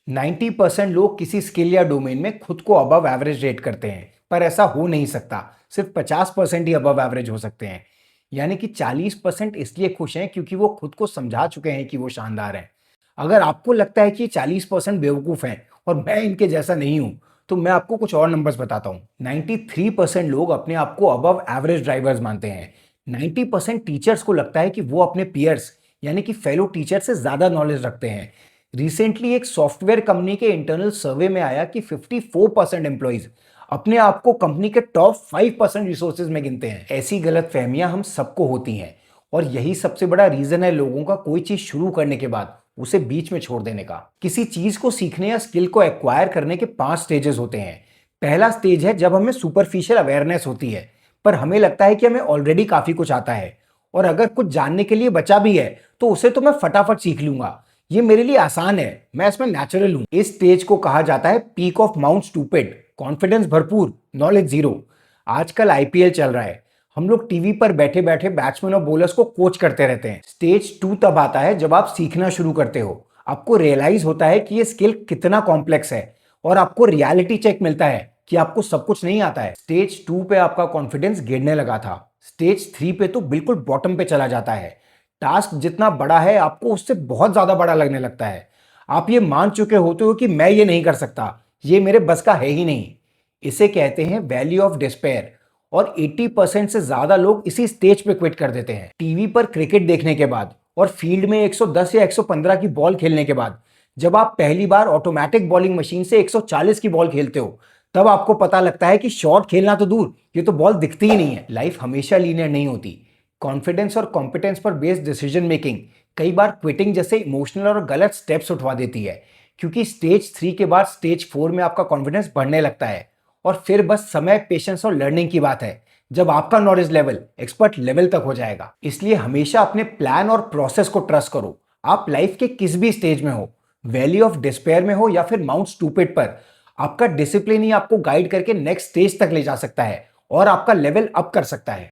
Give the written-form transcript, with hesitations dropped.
90% लोग किसी स्किल या डोमेन में खुद को अबव एवरेज रेट करते हैं, पर ऐसा हो नहीं सकता। सिर्फ 50% ही अबव एवरेज हो सकते हैं। यानी कि 40% इसलिए खुश हैं क्योंकि वो खुद को समझा चुके हैं कि वो शानदार हैं। अगर आपको लगता है कि 40% बेवकूफ हैं और मैं इनके जैसा नहीं हूं, तो मैं आपको कुछ और नंबर्स बताता हूं। 93% लोग अपने आप को अबव एवरेज ड्राइवर्स मानते हैं। 90% टीचर्स को लगता है कि वो अपने पीयर्स यानी कि फेलो टीचर से ज्यादा नॉलेज रखते हैं। रिसेंटली एक सॉफ्टवेयर कंपनी के इंटरनल सर्वे में आया कि 54% एम्प्लॉइज अपने आप को कंपनी के टॉप 5% रिसोर्सेज में गिनते हैं। ऐसी गलत फहमियां हम सबको होती हैं और यही सबसे बड़ा रीजन है लोगों का कोई चीज शुरू करने के बाद उसे बीच में छोड़ देने का। किसी चीज को सीखने या स्किल को एक्वायर करने के 5 स्टेजेस होते हैं। पहला स्टेज है जब हमें सुपरफिशियल अवेयरनेस होती है, पर हमें लगता है कि हमें ऑलरेडी काफी कुछ आता है और अगर कुछ जानने के लिए बचा भी है तो उसे तो मैं फटाफट सीख लूंगा, ये मेरे लिए आसान है, मैं इसमें नेचुरल हूं। इस स्टेज को कहा जाता है peak of mount stupid, confidence भरपूर, नॉलेज जीरो। आजकल आईपीएल चल रहा है, हम लोग टीवी पर बैठे बैठे बैट्समैन और बॉलर्स को कोच करते रहते हैं। स्टेज 2 तब आता है जब आप सीखना शुरू करते हो। आपको रियलाइज होता है कि ये स्किल कितना कॉम्प्लेक्स है और आपको रियलिटी चेक मिलता है कि आपको सब कुछ नहीं आता है। स्टेज 2 पे आपका कॉन्फिडेंस गिरने लगा था। स्टेज 3 पे तो बिल्कुल बॉटम पे चला जाता है। टास्क जितना बड़ा है आपको उससे बहुत ज्यादा बड़ा लगने लगता है। आप ये मान चुके होते हो कि मैं ये नहीं कर सकता, ये मेरे बस का है ही नहीं। इसे कहते हैं वैल्यू ऑफ डिस्पेयर और 80% से ज्यादा लोग इसी स्टेज पे क्विट कर देते हैं। टीवी पर क्रिकेट देखने के बाद और फील्ड में 110 या 115 की बॉल खेलने के बाद जब आप पहली बार ऑटोमेटिक बॉलिंग मशीन से 140 की बॉल खेलते हो, तब आपको पता लगता है कि शॉट खेलना तो दूर, ये तो बॉल दिखती ही नहीं है। लाइफ हमेशा लीनियर नहीं होती। कॉन्फिडेंस और कॉम्पिटेंस पर बेस्ड डिसीजन मेकिंग कई बार क्विटिंग जैसे इमोशनल और गलत स्टेप्स उठवा देती है, क्योंकि स्टेज 3 के बाद स्टेज 4 में आपका कॉन्फिडेंस बढ़ने लगता है और फिर बस समय, पेशेंस और लर्निंग की बात है जब आपका नॉलेज लेवल एक्सपर्ट लेवल तक हो जाएगा। इसलिए हमेशा अपने प्लान और प्रोसेस को ट्रस्ट करो। आप लाइफ के किस भी स्टेज में हो, वैली ऑफ डिस्पेयर में हो या फिर माउंट स्टूपिड पर, आपका डिसिप्लिन ही आपको गाइड करके नेक्स्ट स्टेज तक ले जा सकता है और आपका लेवल अप कर सकता है।